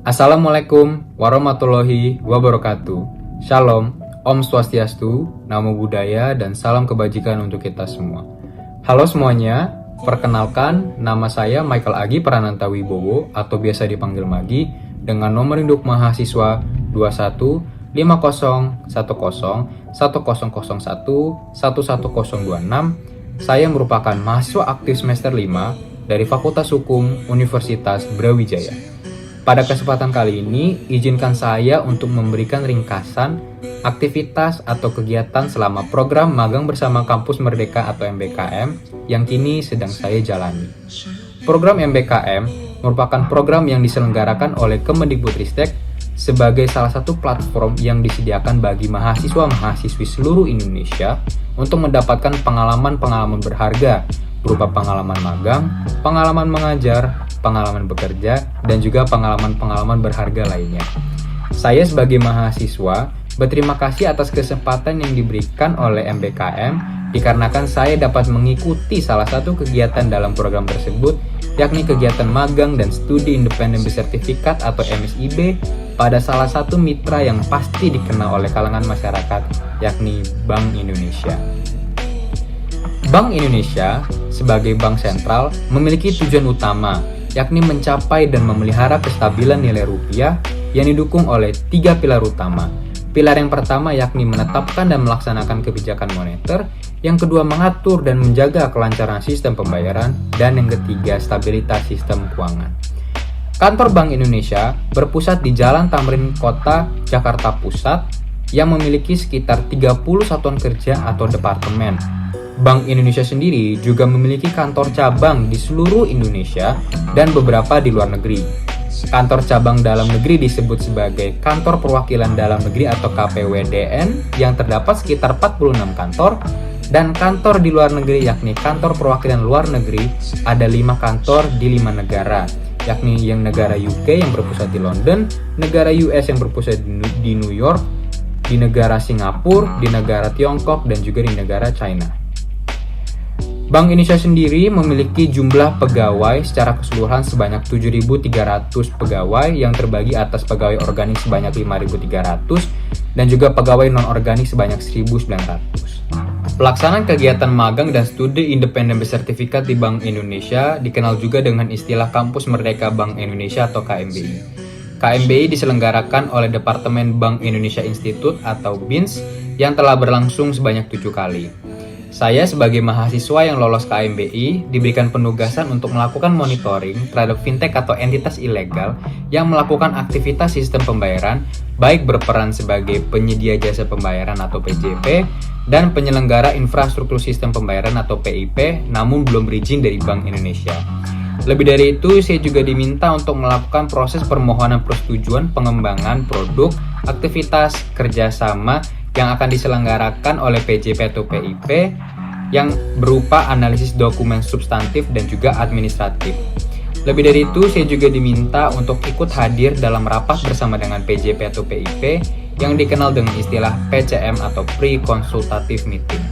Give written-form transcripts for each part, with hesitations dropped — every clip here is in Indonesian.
Assalamualaikum warahmatullahi wabarakatuh. Shalom, Om Swastiastu, Namo Buddhaya, dan salam kebajikan untuk kita semua. Halo semuanya, perkenalkan nama saya Michael Agi Prananta Wibowo atau biasa dipanggil Magi dengan nomor induk mahasiswa 21 50 10 1001 1106. Saya merupakan mahasiswa aktif semester 5 dari Fakultas Hukum Universitas Brawijaya. Pada kesempatan kali ini, izinkan saya untuk memberikan ringkasan aktivitas atau kegiatan selama program magang bersama Kampus Merdeka atau MBKM yang kini sedang saya jalani. Program MBKM merupakan program yang diselenggarakan oleh Kemendikbudristek sebagai salah satu platform yang disediakan bagi mahasiswa-mahasiswi seluruh Indonesia untuk mendapatkan pengalaman-pengalaman berharga berupa pengalaman magang, pengalaman mengajar, pengalaman bekerja, dan juga pengalaman-pengalaman berharga lainnya. Saya sebagai mahasiswa berterima kasih atas kesempatan yang diberikan oleh MBKM dikarenakan saya dapat mengikuti salah satu kegiatan dalam program tersebut, yakni kegiatan magang dan studi independen bersertifikat atau MSIB pada salah satu mitra yang pasti dikenal oleh kalangan masyarakat, yakni Bank Indonesia. Bank Indonesia sebagai bank sentral memiliki tujuan utama, yakni mencapai dan memelihara kestabilan nilai rupiah yang didukung oleh 3 pilar utama. Pilar yang pertama yakni menetapkan dan melaksanakan kebijakan moneter, yang kedua mengatur dan menjaga kelancaran sistem pembayaran, dan yang ketiga stabilitas sistem keuangan. Kantor Bank Indonesia berpusat di Jalan Tamrin Kota, Jakarta Pusat yang memiliki sekitar 30 satuan kerja atau departemen. Bank Indonesia sendiri juga memiliki kantor cabang di seluruh Indonesia dan beberapa di luar negeri. Kantor cabang dalam negeri disebut sebagai Kantor Perwakilan Dalam Negeri atau KPWDN yang terdapat sekitar 46 kantor, dan kantor di luar negeri yakni Kantor Perwakilan Luar Negeri ada 5 kantor di 5 negara, yakni yang negara UK yang berpusat di London, negara US yang berpusat di New York, di negara Singapura, di negara Tiongkok, dan juga di negara China. Bank Indonesia sendiri memiliki jumlah pegawai secara keseluruhan sebanyak 7.300 pegawai yang terbagi atas pegawai organik sebanyak 5.300 dan juga pegawai non-organik sebanyak 1.900. Pelaksanaan kegiatan magang dan studi independen bersertifikat di Bank Indonesia dikenal juga dengan istilah Kampus Merdeka Bank Indonesia atau KMBI. KMBI diselenggarakan oleh Departemen Bank Indonesia Institute atau BINS yang telah berlangsung sebanyak 7 kali. Saya sebagai mahasiswa yang lolos KMBI diberikan penugasan untuk melakukan monitoring terhadap fintech atau entitas ilegal yang melakukan aktivitas sistem pembayaran, baik berperan sebagai penyedia jasa pembayaran atau PJP dan penyelenggara infrastruktur sistem pembayaran atau PIP, namun belum berizin dari Bank Indonesia. Lebih dari itu, saya juga diminta untuk melakukan proses permohonan persetujuan pengembangan produk, aktivitas kerjasama yang akan diselenggarakan oleh PJP atau PIP yang berupa analisis dokumen substantif dan juga administratif. Lebih dari itu, saya juga diminta untuk ikut hadir dalam rapat bersama dengan PJP atau PIP yang dikenal dengan istilah PCM atau Pre-Consultative Meeting.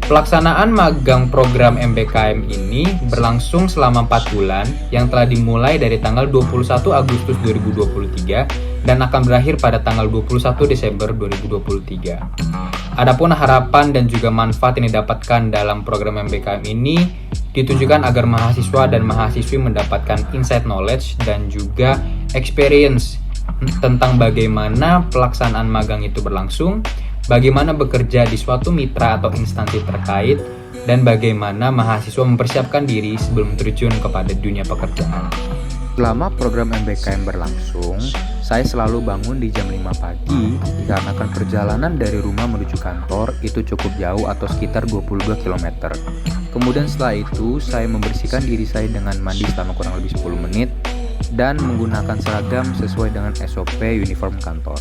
Pelaksanaan magang program MBKM ini berlangsung selama 4 bulan yang telah dimulai dari tanggal 21 Agustus 2023 dan akan berakhir pada tanggal 21 Desember 2023. Adapun harapan dan juga manfaat yang didapatkan dalam program MBKM ini ditujukan agar mahasiswa dan mahasiswi mendapatkan insight knowledge dan juga experience tentang bagaimana pelaksanaan magang itu berlangsung, bagaimana bekerja di suatu mitra atau instansi terkait, dan bagaimana mahasiswa mempersiapkan diri sebelum terjun kepada dunia pekerjaan. Selama program MBKM berlangsung, saya selalu bangun di jam 5 pagi dikarenakan perjalanan dari rumah menuju kantor itu cukup jauh atau sekitar 22 km. Kemudian setelah itu, saya membersihkan diri saya dengan mandi selama kurang lebih 10 menit dan menggunakan seragam sesuai dengan SOP uniform kantor.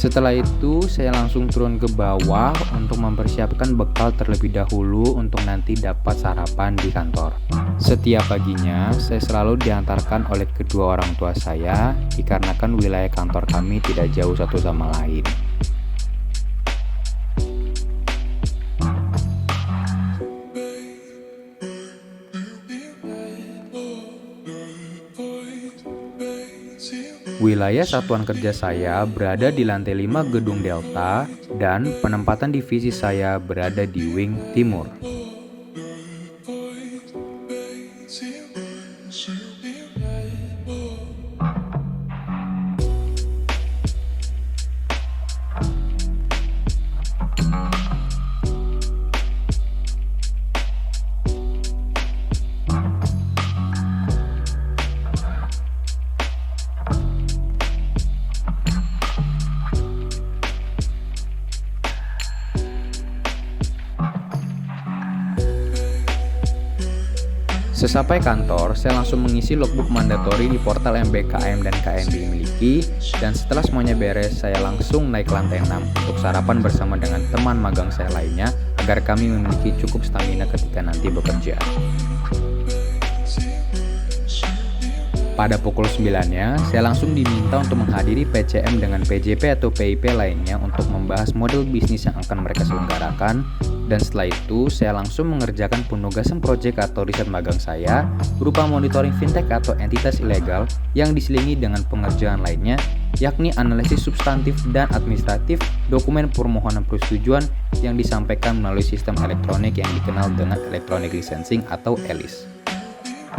Setelah itu, saya langsung turun ke bawah untuk mempersiapkan bekal terlebih dahulu untuk nanti dapat sarapan di kantor. Setiap paginya, saya selalu diantarkan oleh kedua orang tua saya dikarenakan wilayah kantor kami tidak jauh satu sama lain. Wilayah satuan kerja saya berada di lantai 5 gedung Delta dan penempatan divisi saya berada di wing timur. Sesampai kantor, saya langsung mengisi logbook mandatori di portal MBKM dan KMBI miliki, dan setelah semuanya beres, saya langsung naik ke lantai 6 untuk sarapan bersama dengan teman magang saya lainnya agar kami memiliki cukup stamina ketika nanti bekerja. Pada pukul 9-nya, saya langsung diminta untuk menghadiri PCM dengan PJP atau PIP lainnya untuk membahas model bisnis yang akan mereka selenggarakan, dan setelah itu saya langsung mengerjakan penugasan proyek atau riset magang saya berupa monitoring fintech atau entitas ilegal yang diselingi dengan pengerjaan lainnya, yakni analisis substantif dan administratif dokumen permohonan persetujuan yang disampaikan melalui sistem elektronik yang dikenal dengan Electronic Licensing atau ELIS.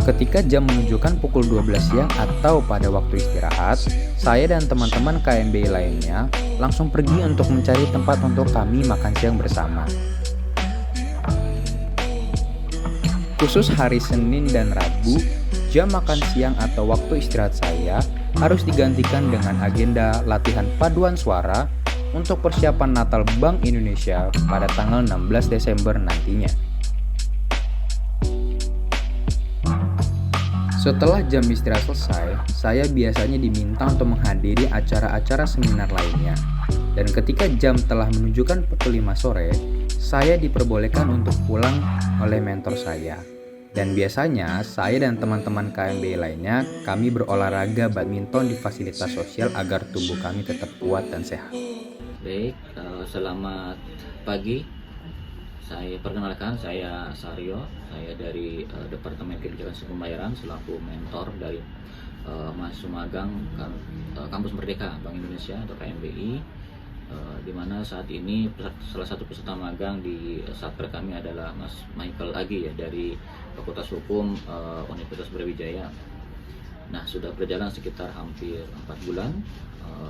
Ketika jam menunjukkan pukul 12 siang atau pada waktu istirahat, saya dan teman-teman KMBI lainnya langsung pergi untuk mencari tempat untuk kami makan siang bersama. Khusus hari Senin dan Rabu, jam makan siang atau waktu istirahat saya harus digantikan dengan agenda latihan paduan suara untuk persiapan Natal Bank Indonesia pada tanggal 16 Desember nantinya. Setelah jam istirahat selesai, saya biasanya diminta untuk menghadiri acara-acara seminar lainnya. Dan ketika jam telah menunjukkan pukul 5 sore, saya diperbolehkan untuk pulang oleh mentor saya. Dan biasanya, saya dan teman-teman KMBI lainnya, kami berolahraga badminton di fasilitas sosial agar tubuh kami tetap kuat dan sehat. Baik, selamat pagi. Saya perkenalkan, saya Saryo. Saya dari Departemen Kebijakan Sistem Pembayaran selaku mentor dari mahasiswa magang Kampus Merdeka Bank Indonesia atau KMBI, di mana saat ini salah satu peserta magang di satker kami adalah Mas Michael Agi ya, dari Fakultas Hukum Universitas Brawijaya. Nah, sudah berjalan sekitar hampir 4 bulan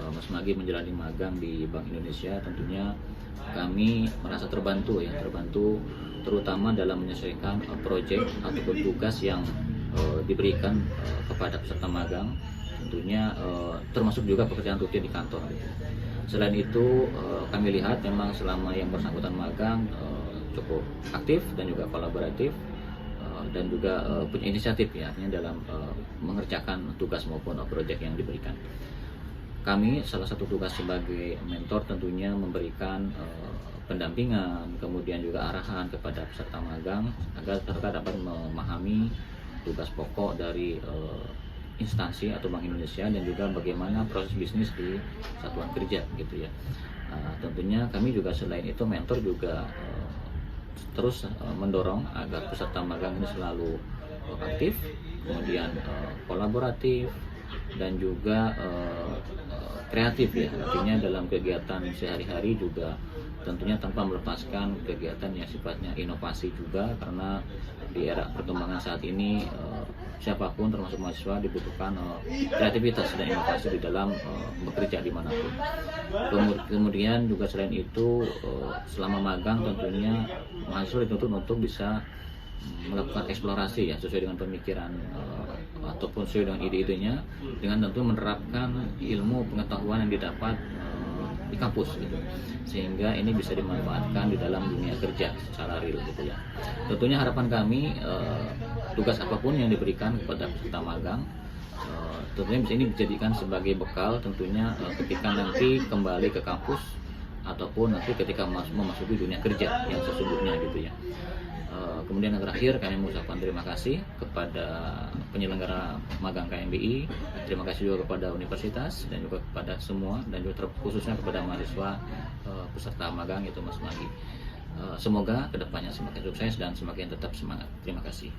Mas Magi menjalani magang di Bank Indonesia. Tentunya kami merasa terbantu terutama dalam menyelesaikan proyek ataupun tugas yang diberikan kepada peserta magang, tentunya termasuk juga pekerjaan rutin di kantor. Selain itu, kami lihat memang selama yang bersangkutan magang cukup aktif dan juga kolaboratif, dan juga punya inisiatif ya, artinya dalam mengerjakan tugas maupun proyek yang diberikan. Kami salah satu tugas sebagai mentor tentunya memberikan pendampingan, kemudian juga arahan kepada peserta magang agar mereka dapat memahami tugas pokok dari instansi atau Bank Indonesia dan juga bagaimana proses bisnis di satuan kerja gitu ya. Tentunya kami juga selain itu mentor juga terus mendorong agar peserta magang ini selalu aktif, kemudian kolaboratif dan juga kreatif ya, artinya dalam kegiatan sehari-hari juga tentunya tanpa melepaskan kegiatan yang sifatnya inovasi juga, karena di era perkembangan saat ini siapapun termasuk mahasiswa dibutuhkan kreativitas dan inovasi di dalam bekerja dimanapun. Kemudian juga selain itu selama magang tentunya mahasiswa dituntut untuk bisa melakukan eksplorasi ya, sesuai dengan pemikiran ataupun sesuai dengan ide-idenya, dengan tentu menerapkan ilmu pengetahuan yang didapat di kampus gitu, sehingga ini bisa dimanfaatkan di dalam dunia kerja secara real gitu ya. Tentunya harapan kami tugas apapun yang diberikan kepada peserta magang tentunya bisa ini dijadikan sebagai bekal tentunya ketika nanti kembali ke kampus ataupun nanti ketika memasuki dunia kerja yang sesungguhnya gitu ya. Kemudian yang terakhir, kami mengucapkan terima kasih kepada penyelenggara magang KMBI, terima kasih juga kepada universitas dan juga kepada semua, dan juga khususnya kepada mahasiswa peserta magang itu Mas Magi. Semoga kedepannya semakin sukses dan semakin tetap semangat. Terima kasih.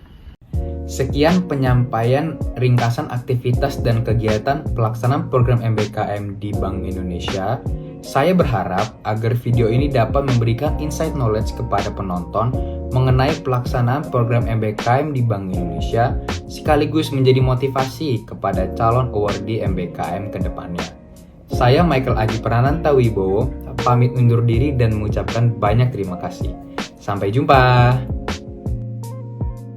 Sekian penyampaian ringkasan aktivitas dan kegiatan pelaksanaan program MBKM di Bank Indonesia. Saya berharap agar video ini dapat memberikan insight knowledge kepada penonton mengenai pelaksanaan program MBKM di Bank Indonesia, sekaligus menjadi motivasi kepada calon awardee MBKM ke depannya. Saya Michael Aji Prananta Wibowo, pamit undur diri dan mengucapkan banyak terima kasih. Sampai jumpa!